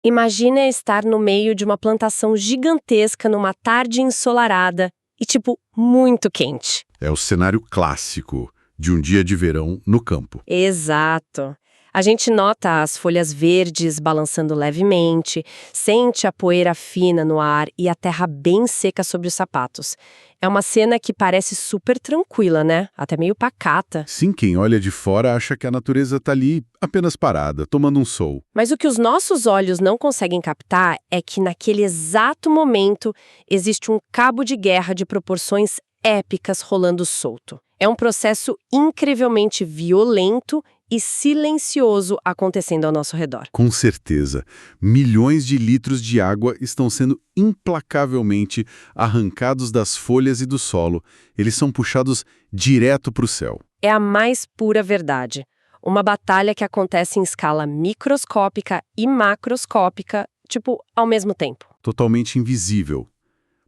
Imagina estar no meio de uma plantação gigantesca numa tarde ensolarada e, muito quente. É o cenário clássico de um dia de verão no campo. Exato. A gente nota as folhas verdes balançando levemente, sente a poeira fina no ar e a terra bem seca sobre os sapatos. É uma cena que parece super tranquila, né? Até meio pacata. Sim, quem olha de fora acha que a natureza está ali apenas parada, tomando um sol. Mas o que os nossos olhos não conseguem captar é que naquele exato momento existe um cabo de guerra de proporções épicas rolando solto. É um processo incrivelmente violento e silencioso acontecendo ao nosso redor. Com certeza, milhões de litros de água estão sendo implacavelmente arrancados das folhas e do solo. Eles são puxados direto para o céu. É a mais pura verdade. Uma batalha que acontece em escala microscópica e macroscópica, ao mesmo tempo. Totalmente invisível,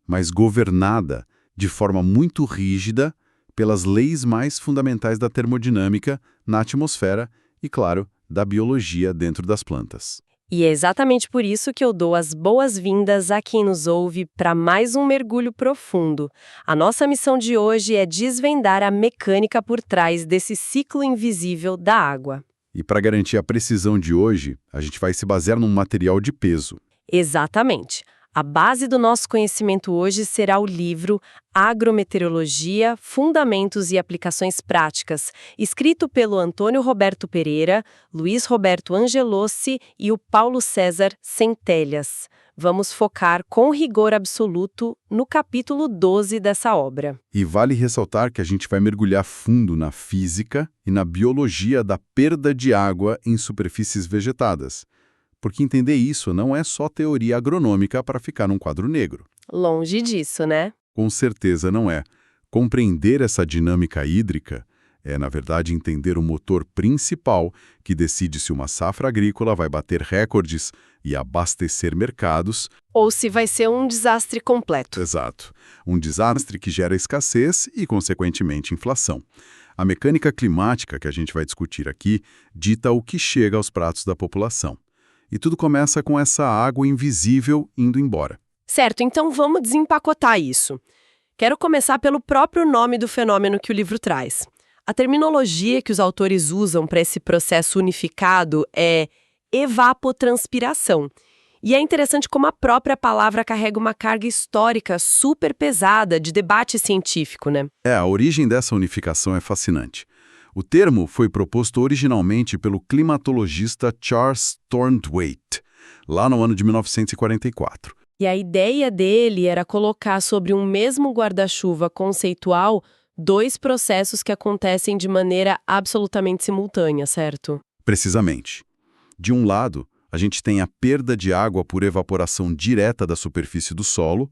mas governada de forma muito rígida pelas leis mais fundamentais da termodinâmica na atmosfera e, claro, da biologia dentro das plantas. E é exatamente por isso que eu dou as boas-vindas a quem nos ouve para mais um mergulho profundo. A nossa missão de hoje é desvendar a mecânica por trás desse ciclo invisível da água. E para garantir a precisão de hoje, a gente vai se basear num material de peso. Exatamente. A base do nosso conhecimento hoje será o livro Agrometeorologia, Fundamentos e Aplicações Práticas, escrito pelo Antônio Roberto Pereira, Luiz Roberto Angelossi e o Paulo César Centelhas. Vamos focar com rigor absoluto no capítulo 12 dessa obra. E vale ressaltar que a gente vai mergulhar fundo na física e na biologia da perda de água em superfícies vegetadas. Porque entender isso não é só teoria agronômica para ficar num quadro negro. Longe disso, né? Com certeza não é. Compreender essa dinâmica hídrica é, na verdade, entender o motor principal que decide se uma safra agrícola vai bater recordes e abastecer mercados. Ou se vai ser um desastre completo. Exato. Um desastre que gera escassez e, consequentemente, inflação. A mecânica climática que a gente vai discutir aqui dita o que chega aos pratos da população. E tudo começa com essa água invisível indo embora. Certo, então vamos desempacotar isso. Quero começar pelo próprio nome do fenômeno que o livro traz. A terminologia que os autores usam para esse processo unificado é evapotranspiração. E é interessante como a própria palavra carrega uma carga histórica super pesada de debate científico, né? A origem dessa unificação é fascinante. O termo foi proposto originalmente pelo climatologista Charles Thornthwaite, lá no ano de 1944. E a ideia dele era colocar sobre um mesmo guarda-chuva conceitual dois processos que acontecem de maneira absolutamente simultânea, certo? Precisamente. De um lado, a gente tem a perda de água por evaporação direta da superfície do solo.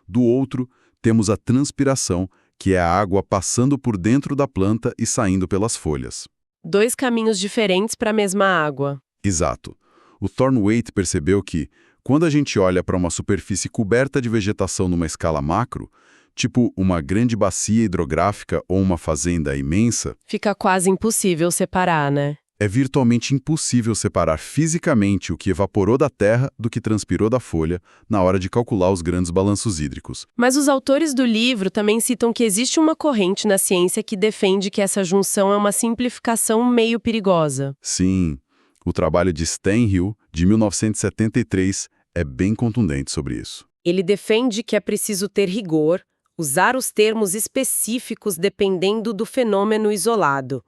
Do outro, temos a transpiração, que é a água passando por dentro da planta e saindo pelas folhas. Dois caminhos diferentes para a mesma água. Exato. O Thornthwaite percebeu que, quando a gente olha para uma superfície coberta de vegetação numa escala macro, tipo uma grande bacia hidrográfica ou uma fazenda imensa, fica quase impossível separar, né? É virtualmente impossível separar fisicamente o que evaporou da terra do que transpirou da folha na hora de calcular os grandes balanços hídricos. Mas os autores do livro também citam que existe uma corrente na ciência que defende que essa junção é uma simplificação meio perigosa. Sim, o trabalho de Stanhill, de 1973, é bem contundente sobre isso. Ele defende que é preciso ter rigor, usar os termos específicos dependendo do fenômeno isolado.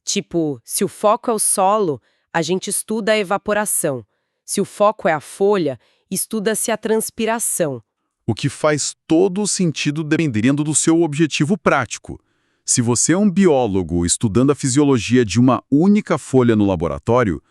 Tipo, se o foco é o solo, a gente estuda a evaporação. Se o foco é a folha, estuda-se a transpiração. O que faz todo o sentido dependendo do seu objetivo prático. Se você é um biólogo estudando a fisiologia de uma única folha no laboratório,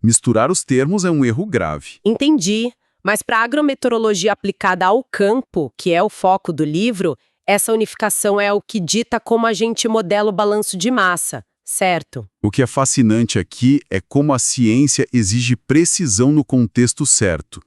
misturar os termos é um erro grave. Entendi. Mas para a agrometeorologia aplicada ao campo, que é o foco do livro, essa unificação é o que dita como a gente modela o balanço de massa. Certo. O que é fascinante aqui é como a ciência exige precisão no contexto certo.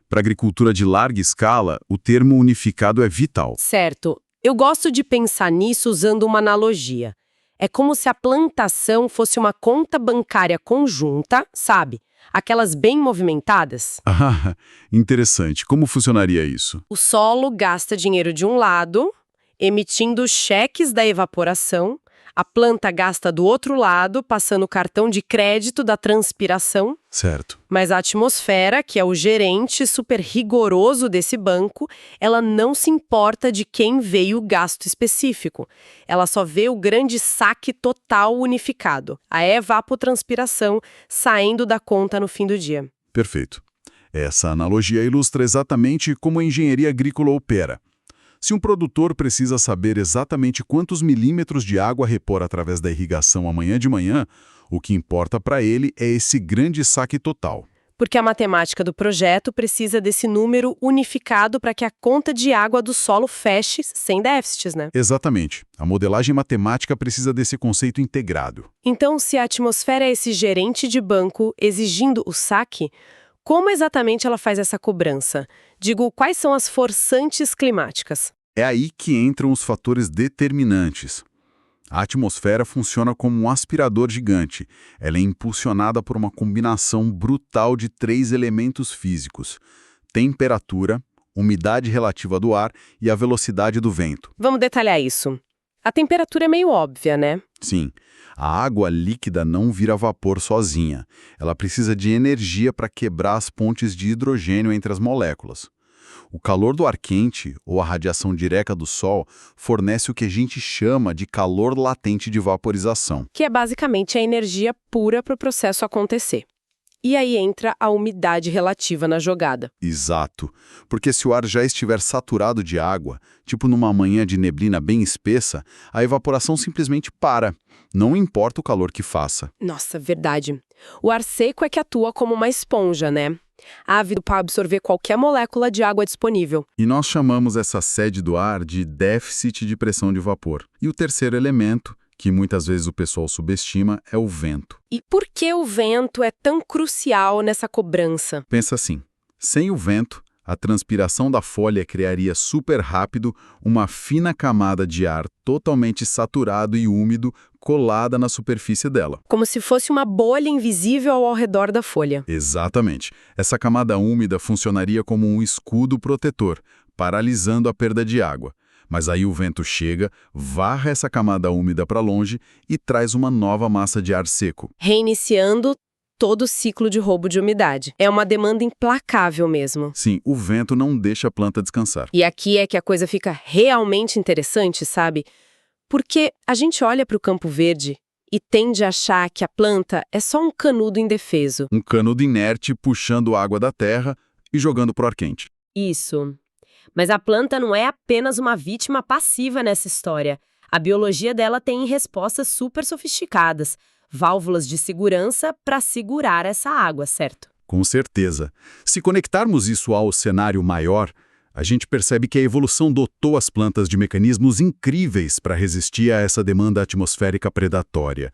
Para a agricultura de larga escala, o termo unificado é vital. Certo. Eu gosto de pensar nisso usando uma analogia. É como se a plantação fosse uma conta bancária conjunta, sabe? Aquelas bem movimentadas. Ah, interessante. Como funcionaria isso? O solo gasta dinheiro de um lado, emitindo cheques da evaporação. A planta gasta do outro lado, passando o cartão de crédito da transpiração. Certo. Mas a atmosfera, que é o gerente super rigoroso desse banco, ela não se importa de quem veio o gasto específico. Ela só vê o grande saque total unificado, a evapotranspiração saindo da conta no fim do dia. Perfeito. Essa analogia ilustra exatamente como a engenharia agrícola opera. Se um produtor precisa saber exatamente quantos milímetros de água repor através da irrigação amanhã de manhã, o que importa para ele é esse grande saque total. Porque a matemática do projeto precisa desse número unificado para que a conta de água do solo feche sem déficits, né? Exatamente. A modelagem matemática precisa desse conceito integrado. Então, se a atmosfera é esse gerente de banco exigindo o saque, como exatamente ela faz essa cobrança? Digo, quais são as forçantes climáticas? É aí que entram os fatores determinantes. A atmosfera funciona como um aspirador gigante. Ela é impulsionada por uma combinação brutal de 3 elementos físicos: temperatura, umidade relativa do ar e a velocidade do vento. Vamos detalhar isso. A temperatura é meio óbvia, né? Sim, a água líquida não vira vapor sozinha. Ela precisa de energia para quebrar as pontes de hidrogênio entre as moléculas. O calor do ar quente, ou a radiação direta do Sol, fornece o que a gente chama de calor latente de vaporização. Que é basicamente a energia pura para o processo acontecer. E aí entra a umidade relativa na jogada. Exato, porque se o ar já estiver saturado de água, tipo numa manhã de neblina bem espessa, a evaporação simplesmente para, não importa o calor que faça. Nossa, verdade. O ar seco é que atua como uma esponja, né? Ávido para absorver qualquer molécula de água disponível. E nós chamamos essa sede do ar de déficit de pressão de vapor. E o terceiro elemento, que muitas vezes o pessoal subestima, é o vento. E por que o vento é tão crucial nessa cobrança? Pensa assim, sem o vento, a transpiração da folha criaria super rápido uma fina camada de ar totalmente saturado e úmido colada na superfície dela. Como se fosse uma bolha invisível ao redor da folha. Exatamente. Essa camada úmida funcionaria como um escudo protetor, paralisando a perda de água. Mas aí o vento chega, varra essa camada úmida para longe e traz uma nova massa de ar seco. Reiniciando todo o ciclo de roubo de umidade. É uma demanda implacável mesmo. Sim, o vento não deixa a planta descansar. E aqui é que a coisa fica realmente interessante, sabe? Porque a gente olha para o campo verde e tende a achar que a planta é só um canudo indefeso. Um canudo inerte puxando água da terra e jogando pro ar quente. Isso. Mas a planta não é apenas uma vítima passiva nessa história. A biologia dela tem respostas super sofisticadas, válvulas de segurança para segurar essa água, certo? Com certeza. Se conectarmos isso ao cenário maior, a gente percebe que a evolução dotou as plantas de mecanismos incríveis para resistir a essa demanda atmosférica predatória.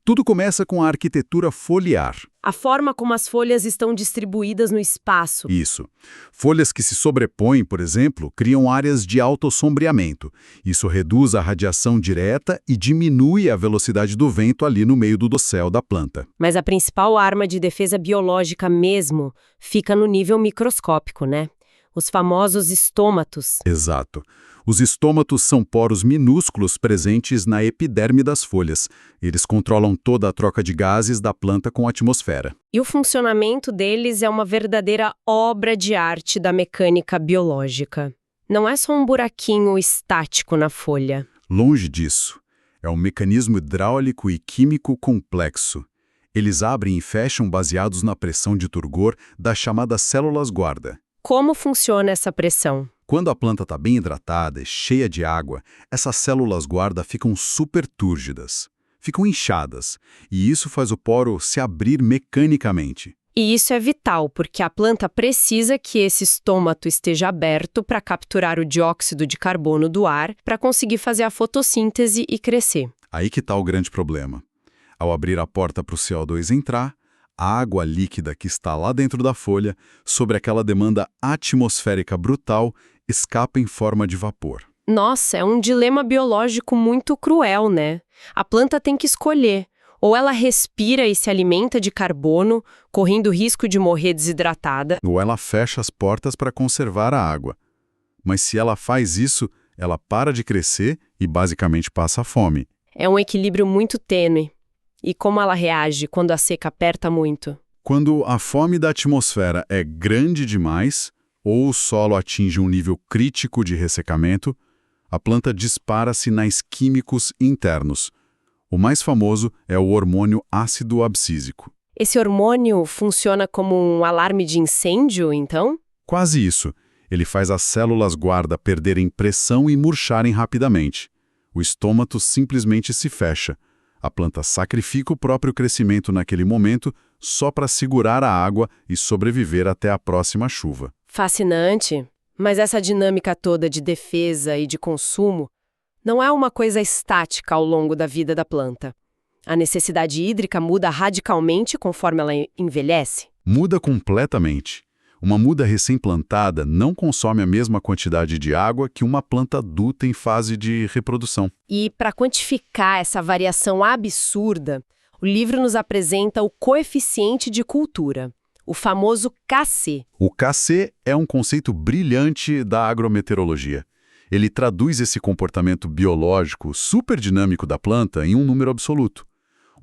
Tudo começa com a arquitetura foliar. A forma como as folhas estão distribuídas no espaço. Isso. Folhas que se sobrepõem, por exemplo, criam áreas de autossombreamento. Isso reduz a radiação direta e diminui a velocidade do vento ali no meio do dossel da planta. Mas a principal arma de defesa biológica mesmo fica no nível microscópico, né? Os famosos estômatos. Exato. Os estômatos são poros minúsculos presentes na epiderme das folhas. Eles controlam toda a troca de gases da planta com a atmosfera. E o funcionamento deles é uma verdadeira obra de arte da mecânica biológica. Não é só um buraquinho estático na folha. Longe disso. É um mecanismo hidráulico e químico complexo. Eles abrem e fecham baseados na pressão de turgor das chamadas células guarda. Como funciona essa pressão? Quando a planta está bem hidratada e cheia de água, essas células guarda ficam super túrgidas, ficam inchadas, e isso faz o poro se abrir mecanicamente. E isso é vital, porque a planta precisa que esse estômato esteja aberto para capturar o dióxido de carbono do ar para conseguir fazer a fotossíntese e crescer. Aí que está o grande problema. Ao abrir a porta para o CO2 entrar, a água líquida que está lá dentro da folha, sobre aquela demanda atmosférica brutal, escapa em forma de vapor. Nossa, é um dilema biológico muito cruel, né? A planta tem que escolher Ou ela respira e se alimenta de carbono, correndo risco de morrer desidratada. Ou ela fecha as portas para conservar a água. Mas se ela faz isso, ela para de crescer e basicamente passa fome. É um equilíbrio muito tênue. E como ela reage quando a seca aperta muito? Quando a fome da atmosfera é grande demais, ou o solo atinge um nível crítico de ressecamento, a planta dispara sinais químicos internos. O mais famoso é o hormônio ácido abscísico. Esse hormônio funciona como um alarme de incêndio, então? Quase isso. Ele faz as células guarda perderem pressão e murcharem rapidamente. O estômago simplesmente se fecha. A planta sacrifica o próprio crescimento naquele momento só para segurar a água e sobreviver até a próxima chuva. Fascinante. Mas essa dinâmica toda de defesa e de consumo não é uma coisa estática ao longo da vida da planta. A necessidade hídrica muda radicalmente conforme ela envelhece? Muda completamente. Uma muda recém-plantada não consome a mesma quantidade de água que uma planta adulta em fase de reprodução. E para quantificar essa variação absurda, o livro nos apresenta o coeficiente de cultura, o famoso KC. O KC é um conceito brilhante da agrometeorologia. Ele traduz esse comportamento biológico super dinâmico da planta em um número absoluto.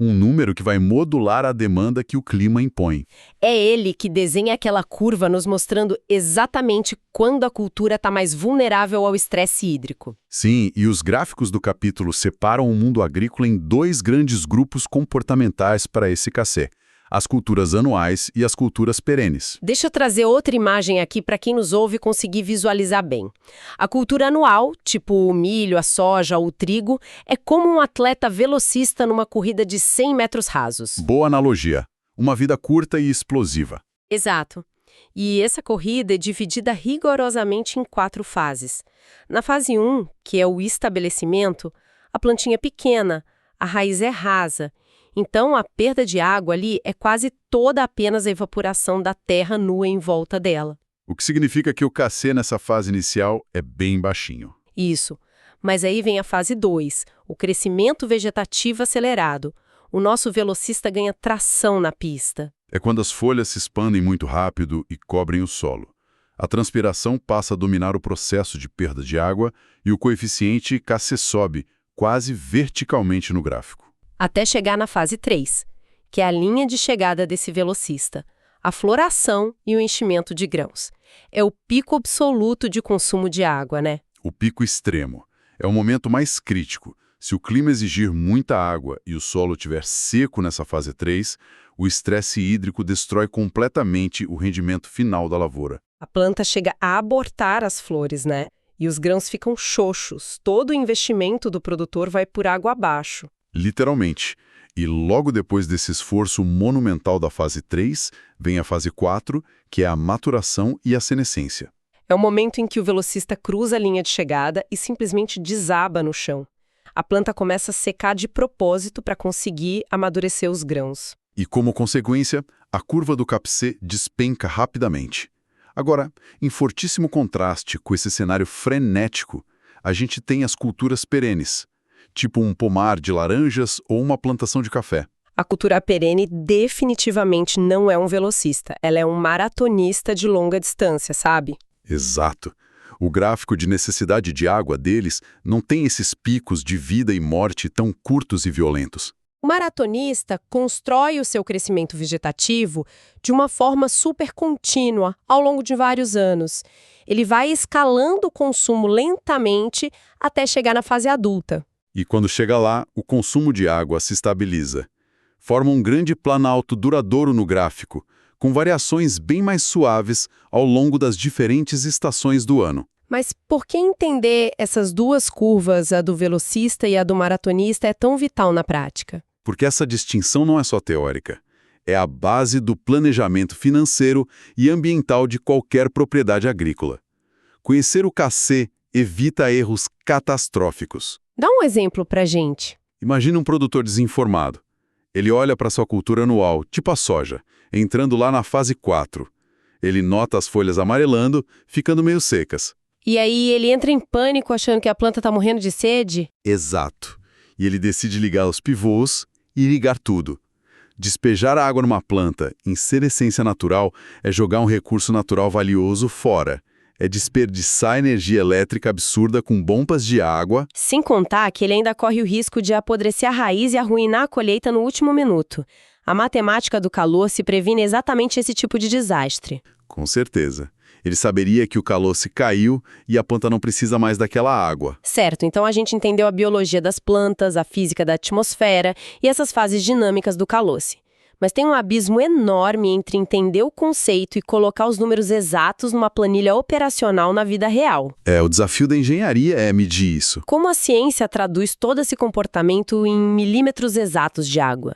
Um número que vai modular a demanda que o clima impõe. É ele que desenha aquela curva nos mostrando exatamente quando a cultura está mais vulnerável ao estresse hídrico. Sim, e os gráficos do capítulo separam o mundo agrícola em dois grandes grupos comportamentais para esse KC. As culturas anuais e as culturas perenes. Deixa eu trazer outra imagem aqui para quem nos ouve conseguir visualizar bem. A cultura anual, tipo o milho, a soja ou o trigo, é como um atleta velocista numa corrida de 100 metros rasos. Boa analogia. Uma vida curta e explosiva. Exato. E essa corrida é dividida rigorosamente em 4 fases. Na fase 1, que é o estabelecimento, a plantinha é pequena, a raiz é rasa. Então, a perda de água ali é quase toda apenas a evaporação da terra nua em volta dela. O que significa que o KC nessa fase inicial é bem baixinho. Isso. Mas aí vem a fase 2, o crescimento vegetativo acelerado. O nosso velocista ganha tração na pista. É quando as folhas se expandem muito rápido e cobrem o solo. A transpiração passa a dominar o processo de perda de água e o coeficiente KC sobe, quase verticalmente no gráfico. Até chegar na fase 3, que é a linha de chegada desse velocista, a floração e o enchimento de grãos. É o pico absoluto de consumo de água, né? O pico extremo. É o momento mais crítico. Se o clima exigir muita água e o solo estiver seco nessa fase 3, o estresse hídrico destrói completamente o rendimento final da lavoura. A planta chega a abortar as flores, né? E os grãos ficam xoxos. Todo o investimento do produtor vai por água abaixo. Literalmente. E logo depois desse esforço monumental da fase 3, vem a fase 4, que é a maturação e a senescência. É o momento em que o velocista cruza a linha de chegada e simplesmente desaba no chão. A planta começa a secar de propósito para conseguir amadurecer os grãos. E como consequência, a curva do KC despenca rapidamente. Agora, em fortíssimo contraste com esse cenário frenético, a gente tem as culturas perenes, tipo um pomar de laranjas ou uma plantação de café. A cultura perene definitivamente não é um velocista, ela é um maratonista de longa distância, sabe? Exato. O gráfico de necessidade de água deles não tem esses picos de vida e morte tão curtos e violentos. O maratonista constrói o seu crescimento vegetativo de uma forma super contínua ao longo de vários anos. Ele vai escalando o consumo lentamente até chegar na fase adulta. E quando chega lá, o consumo de água se estabiliza. Forma um grande planalto duradouro no gráfico, com variações bem mais suaves ao longo das diferentes estações do ano. Mas por que entender essas duas curvas, a do velocista e a do maratonista, é tão vital na prática? Porque essa distinção não é só teórica. É a base do planejamento financeiro e ambiental de qualquer propriedade agrícola. Conhecer o KC evita erros catastróficos. Dá um exemplo pra gente. Imagina um produtor desinformado. Ele olha para sua cultura anual, tipo a soja, entrando lá na fase 4. Ele nota as folhas amarelando, ficando meio secas. E aí ele entra em pânico achando que a planta está morrendo de sede? Exato. E ele decide ligar os pivôs irrigar tudo. Despejar a água numa planta, em ser essência natural, é jogar um recurso natural valioso fora. É desperdiçar energia elétrica absurda com bombas de água. Sem contar que ele ainda corre o risco de apodrecer a raiz e arruinar a colheita no último minuto. A matemática do calor se previne exatamente esse tipo de desastre. Com certeza. Ele saberia que o calor se caiu e a planta não precisa mais daquela água. Certo, então a gente entendeu a biologia das plantas, a física da atmosfera e essas fases dinâmicas do calor-se. Mas tem um abismo enorme entre entender o conceito e colocar os números exatos numa planilha operacional na vida real. O desafio da engenharia é medir isso. Como a ciência traduz todo esse comportamento em milímetros exatos de água?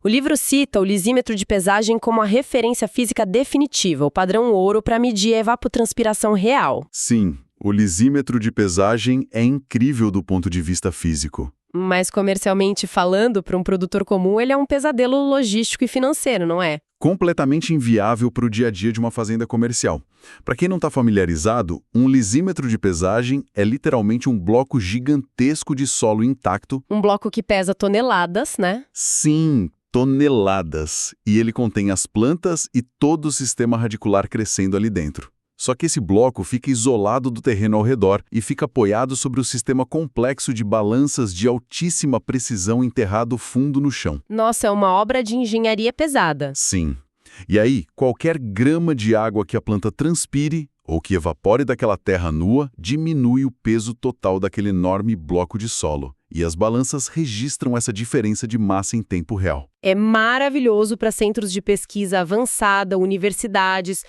O livro cita o lisímetro de pesagem como a referência física definitiva, o padrão ouro para medir a evapotranspiração real. Sim, o lisímetro de pesagem é incrível do ponto de vista físico. Mas comercialmente falando, para um produtor comum, ele é um pesadelo logístico e financeiro, não é? Completamente inviável para o dia a dia de uma fazenda comercial. Para quem não está familiarizado, um lisímetro de pesagem é literalmente um bloco gigantesco de solo intacto. Um bloco que pesa toneladas, né? Sim, toneladas. E ele contém as plantas e todo o sistema radicular crescendo ali dentro. Só que esse bloco fica isolado do terreno ao redor e fica apoiado sobre o sistema complexo de balanças de altíssima precisão enterrado fundo no chão. Nossa, é uma obra de engenharia pesada. Sim. E aí, qualquer grama de água que a planta transpire ou que evapore daquela terra nua diminui o peso total daquele enorme bloco de solo. E as balanças registram essa diferença de massa em tempo real. É maravilhoso para centros de pesquisa avançada, universidades,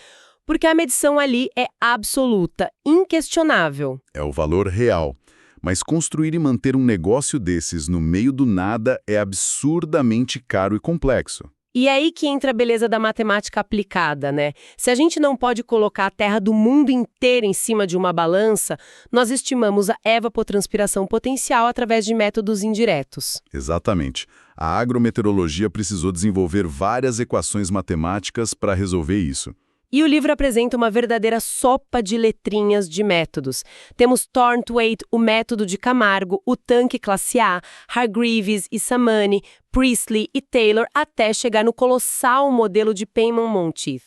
porque a medição ali é absoluta, inquestionável. É o valor real. Mas construir e manter um negócio desses no meio do nada é absurdamente caro e complexo. E é aí que entra a beleza da matemática aplicada, né? Se a gente não pode colocar a terra do mundo inteiro em cima de uma balança, nós estimamos a evapotranspiração potencial através de métodos indiretos. Exatamente. A agrometeorologia precisou desenvolver várias equações matemáticas para resolver isso. E o livro apresenta uma verdadeira sopa de letrinhas de métodos. Temos Thornthwaite, o método de Camargo, o tanque classe A, Hargreaves e Samani, Priestley e Taylor, até chegar no colossal modelo de Penman-Monteith.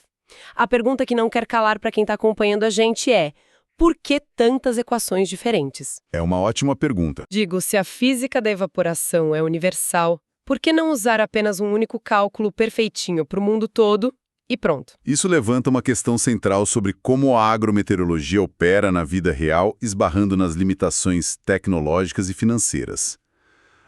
A pergunta que não quer calar para quem está acompanhando a gente é: por que tantas equações diferentes? É uma ótima pergunta. Digo, se a física da evaporação é universal, por que não usar apenas um único cálculo perfeitinho para o mundo todo? E pronto. Isso levanta uma questão central sobre como a agrometeorologia opera na vida real, esbarrando nas limitações tecnológicas e financeiras.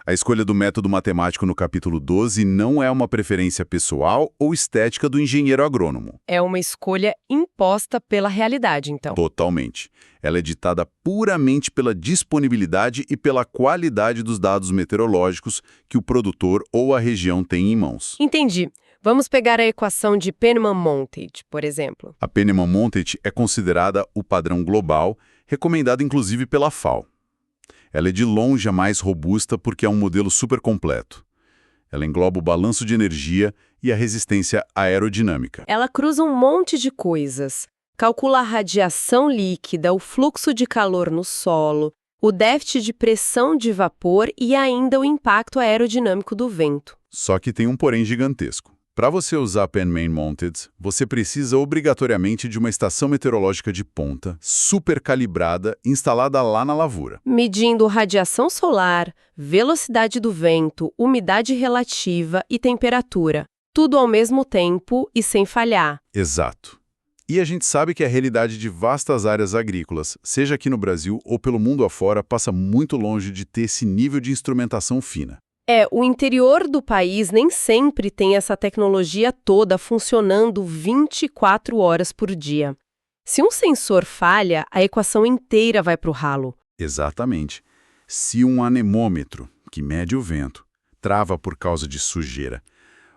A escolha do método matemático no capítulo 12 não é uma preferência pessoal ou estética do engenheiro agrônomo. É uma escolha imposta pela realidade, então. Totalmente. Ela é ditada puramente pela disponibilidade e pela qualidade dos dados meteorológicos que o produtor ou a região tem em mãos. Entendi. Vamos pegar a equação de Penman-Monteith, por exemplo. A Penman-Monteith é considerada o padrão global, recomendado inclusive pela FAO. Ela é de longe a mais robusta porque é um modelo super completo. Ela engloba o balanço de energia e a resistência aerodinâmica. Ela cruza um monte de coisas. Calcula a radiação líquida, o fluxo de calor no solo, o déficit de pressão de vapor e ainda o impacto aerodinâmico do vento. Só que tem um porém gigantesco. Para você usar a Penman-Monteith, você precisa obrigatoriamente de uma estação meteorológica de ponta, super calibrada, instalada lá na lavoura. Medindo radiação solar, velocidade do vento, umidade relativa e temperatura. Tudo ao mesmo tempo e sem falhar. Exato. E a gente sabe que a realidade de vastas áreas agrícolas, seja aqui no Brasil ou pelo mundo afora, passa muito longe de ter esse nível de instrumentação fina. O interior do país nem sempre tem essa tecnologia toda funcionando 24 horas por dia. Se um sensor falha, a equação inteira vai para o ralo. Exatamente. Se um anemômetro, que mede o vento, trava por causa de sujeira,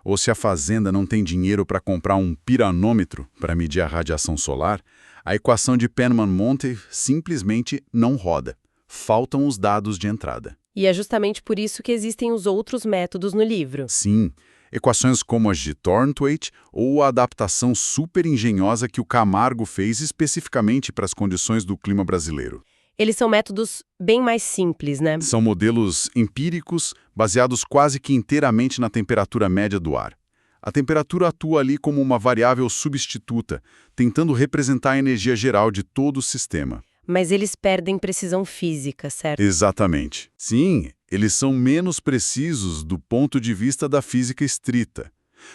ou se a fazenda não tem dinheiro para comprar um piranômetro para medir a radiação solar, a equação de Penman-Monteith simplesmente não roda. Faltam os dados de entrada. E é justamente por isso que existem os outros métodos no livro. Sim, equações como as de Thornthwaite ou a adaptação super engenhosa que o Camargo fez especificamente para as condições do clima brasileiro. Eles são métodos bem mais simples, né? São modelos empíricos baseados quase que inteiramente na temperatura média do ar. A temperatura atua ali como uma variável substituta, tentando representar a energia geral de todo o sistema. Mas eles perdem precisão física, certo? Exatamente. Sim, eles são menos precisos do ponto de vista da física estrita.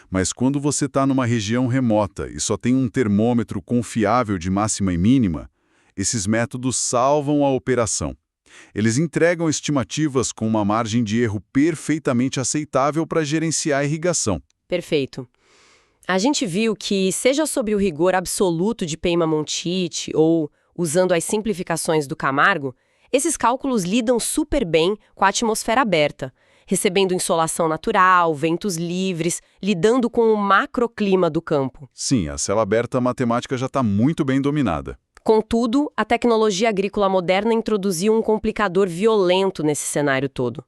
Mas quando você está numa região remota e só tem um termômetro confiável de máxima e mínima, esses métodos salvam a operação. Eles entregam estimativas com uma margem de erro perfeitamente aceitável para gerenciar a irrigação. Perfeito. A gente viu que, seja sob o rigor absoluto de Peyma-Montice ou usando as simplificações do Camargo, esses cálculos lidam super bem com a atmosfera aberta, recebendo insolação natural, ventos livres, lidando com o macroclima do campo. Sim, a célula aberta matemática já está muito bem dominada. Contudo, a tecnologia agrícola moderna introduziu um complicador violento nesse cenário todo.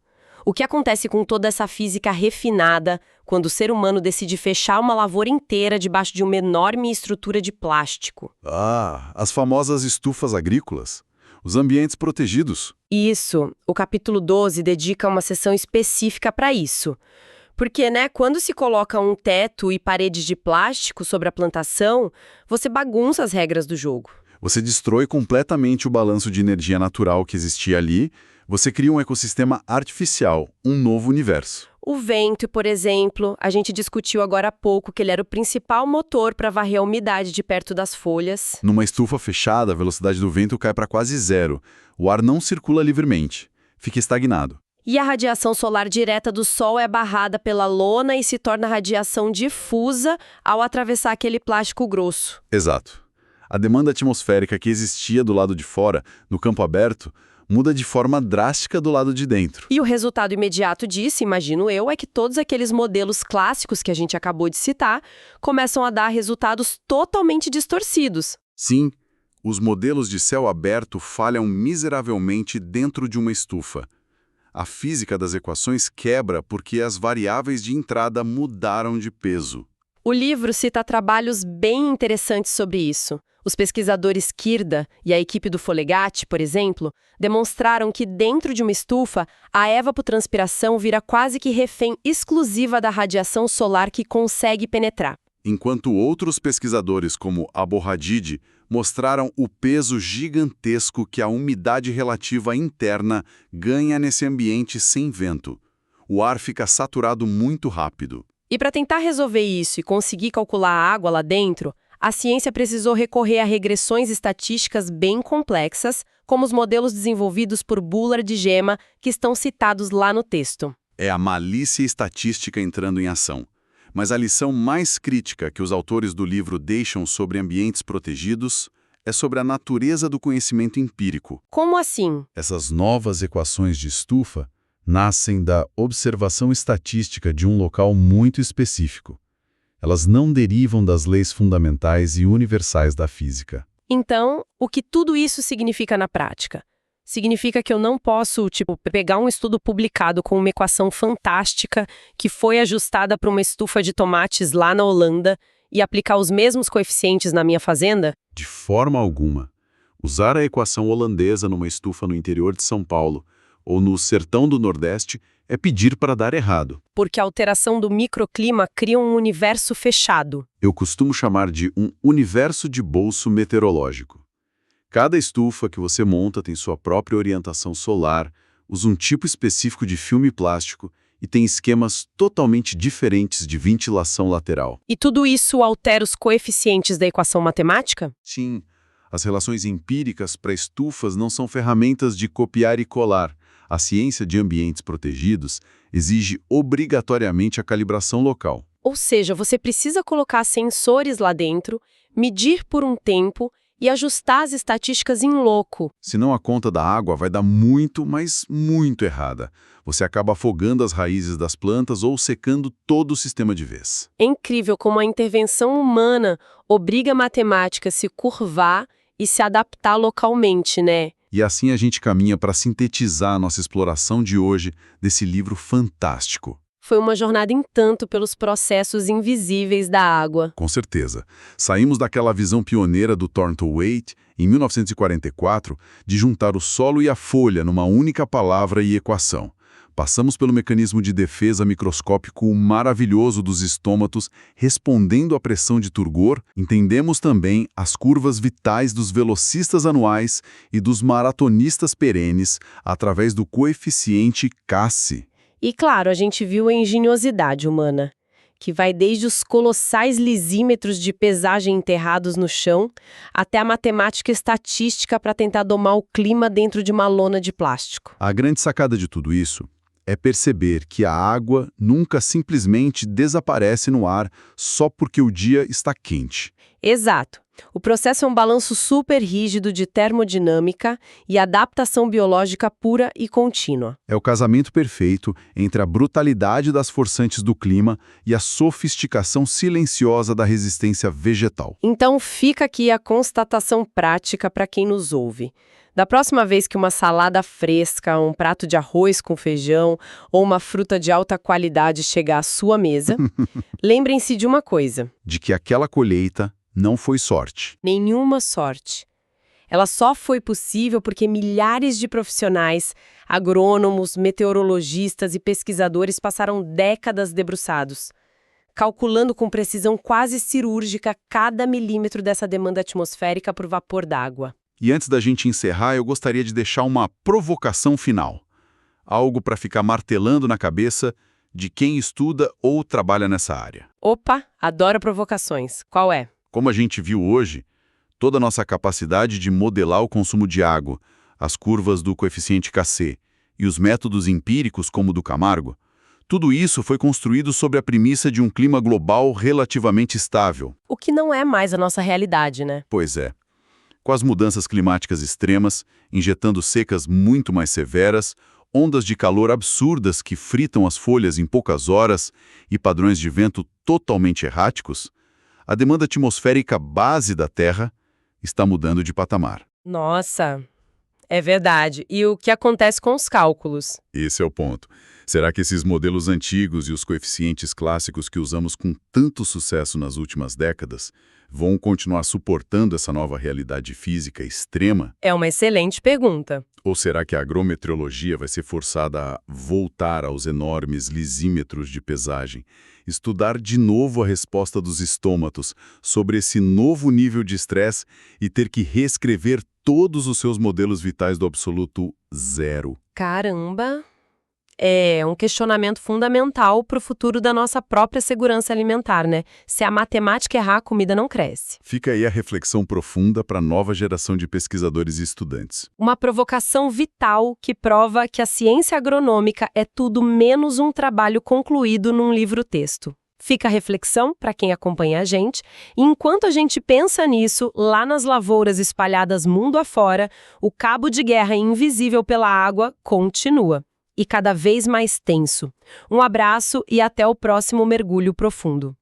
O que acontece com toda essa física refinada quando o ser humano decide fechar uma lavoura inteira debaixo de uma enorme estrutura de plástico? As famosas estufas agrícolas. Os ambientes protegidos. Isso, o capítulo 12 dedica uma seção específica para isso. Porque, quando se coloca um teto e paredes de plástico sobre a plantação, você bagunça as regras do jogo. Você destrói completamente o balanço de energia natural que existia ali. Você cria um ecossistema artificial, um novo universo. O vento, por exemplo, a gente discutiu agora há pouco que ele era o principal motor para varrer a umidade de perto das folhas. Numa estufa fechada, a velocidade do vento cai para quase zero. O ar não circula livremente. Fica estagnado. E a radiação solar direta do Sol é barrada pela lona e se torna radiação difusa ao atravessar aquele plástico grosso. Exato. A demanda atmosférica que existia do lado de fora, no campo aberto, muda de forma drástica do lado de dentro. E o resultado imediato disso, imagino eu, é que todos aqueles modelos clássicos que a gente acabou de citar começam a dar resultados totalmente distorcidos. Sim, os modelos de céu aberto falham miseravelmente dentro de uma estufa. A física das equações quebra porque as variáveis de entrada mudaram de peso. O livro cita trabalhos bem interessantes sobre isso. Os pesquisadores Kirda e a equipe do Folegate, por exemplo, demonstraram que dentro de uma estufa, a evapotranspiração vira quase que refém exclusiva da radiação solar que consegue penetrar. Enquanto outros pesquisadores, como Abu Hadid, mostraram o peso gigantesco que a umidade relativa interna ganha nesse ambiente sem vento. O ar fica saturado muito rápido. E para tentar resolver isso e conseguir calcular a água lá dentro, a ciência precisou recorrer a regressões estatísticas bem complexas, como os modelos desenvolvidos por Bullard e Gemma, que estão citados lá no texto. É a malícia estatística entrando em ação. Mas a lição mais crítica que os autores do livro deixam sobre ambientes protegidos é sobre a natureza do conhecimento empírico. Como assim? Essas novas equações de estufa nascem da observação estatística de um local muito específico. Elas não derivam das leis fundamentais e universais da física. Então, o que tudo isso significa na prática? Significa que eu não posso, pegar um estudo publicado com uma equação fantástica que foi ajustada para uma estufa de tomates lá na Holanda e aplicar os mesmos coeficientes na minha fazenda? De forma alguma. Usar a equação holandesa numa estufa no interior de São Paulo ou no sertão do Nordeste é pedir para dar errado. Porque a alteração do microclima cria um universo fechado. Eu costumo chamar de um universo de bolso meteorológico. Cada estufa que você monta tem sua própria orientação solar, usa um tipo específico de filme plástico e tem esquemas totalmente diferentes de ventilação lateral. E tudo isso altera os coeficientes da equação matemática? Sim, as relações empíricas para estufas não são ferramentas de copiar e colar. A ciência de ambientes protegidos exige obrigatoriamente a calibração local. Ou seja, você precisa colocar sensores lá dentro, medir por um tempo e ajustar as estatísticas em loco. Senão a conta da água vai dar muito, mas muito errada. Você acaba afogando as raízes das plantas ou secando todo o sistema de vez. É incrível como a intervenção humana obriga a matemática a se curvar e se adaptar localmente, né? E assim a gente caminha para sintetizar a nossa exploração de hoje desse livro fantástico. Foi uma jornada em tanto pelos processos invisíveis da água. Com certeza. Saímos daquela visão pioneira do Thornton Waite, em 1944, de juntar o solo e a folha numa única palavra e equação. Passamos pelo mecanismo de defesa microscópico maravilhoso dos estômatos, respondendo à pressão de turgor. Entendemos também as curvas vitais dos velocistas anuais e dos maratonistas perenes através do coeficiente Cassi. E claro, a gente viu a engenhosidade humana, que vai desde os colossais lisímetros de pesagem enterrados no chão até a matemática estatística para tentar domar o clima dentro de uma lona de plástico. A grande sacada de tudo isso é perceber que a água nunca simplesmente desaparece no ar só porque o dia está quente. Exato. O processo é um balanço super rígido de termodinâmica e adaptação biológica pura e contínua. É o casamento perfeito entre a brutalidade das forçantes do clima e a sofisticação silenciosa da resistência vegetal. Então fica aqui a constatação prática para quem nos ouve. Da próxima vez que uma salada fresca, um prato de arroz com feijão ou uma fruta de alta qualidade chegar à sua mesa, lembrem-se de uma coisa. De que aquela colheita não foi sorte. Nenhuma sorte. Ela só foi possível porque milhares de profissionais, agrônomos, meteorologistas e pesquisadores passaram décadas debruçados, calculando com precisão quase cirúrgica cada milímetro dessa demanda atmosférica por vapor d'água. E antes da gente encerrar, eu gostaria de deixar uma provocação final. Algo para ficar martelando na cabeça de quem estuda ou trabalha nessa área. Opa, adoro provocações. Qual é? Como a gente viu hoje, toda a nossa capacidade de modelar o consumo de água, as curvas do coeficiente Kc e os métodos empíricos como o do Camargo, tudo isso foi construído sobre a premissa de um clima global relativamente estável. O que não é mais a nossa realidade, né? Pois é. Com as mudanças climáticas extremas, injetando secas muito mais severas, ondas de calor absurdas que fritam as folhas em poucas horas e padrões de vento totalmente erráticos, a demanda atmosférica base da Terra está mudando de patamar. Nossa, é verdade. E o que acontece com os cálculos? Esse é o ponto. Será que esses modelos antigos e os coeficientes clássicos que usamos com tanto sucesso nas últimas décadas vão continuar suportando essa nova realidade física extrema? É uma excelente pergunta. Ou será que a agrometeorologia vai ser forçada a voltar aos enormes lisímetros de pesagem, estudar de novo a resposta dos estômatos sobre esse novo nível de estresse e ter que reescrever todos os seus modelos vitais do absoluto zero? Caramba! É um questionamento fundamental para o futuro da nossa própria segurança alimentar, né? Se a matemática errar, a comida não cresce. Fica aí a reflexão profunda para a nova geração de pesquisadores e estudantes. Uma provocação vital que prova que a ciência agronômica é tudo menos um trabalho concluído num livro-texto. Fica a reflexão para quem acompanha a gente, e enquanto a gente pensa nisso, lá nas lavouras espalhadas mundo afora, o cabo de guerra invisível pela água continua. E cada vez mais tenso. Um abraço e até o próximo mergulho profundo.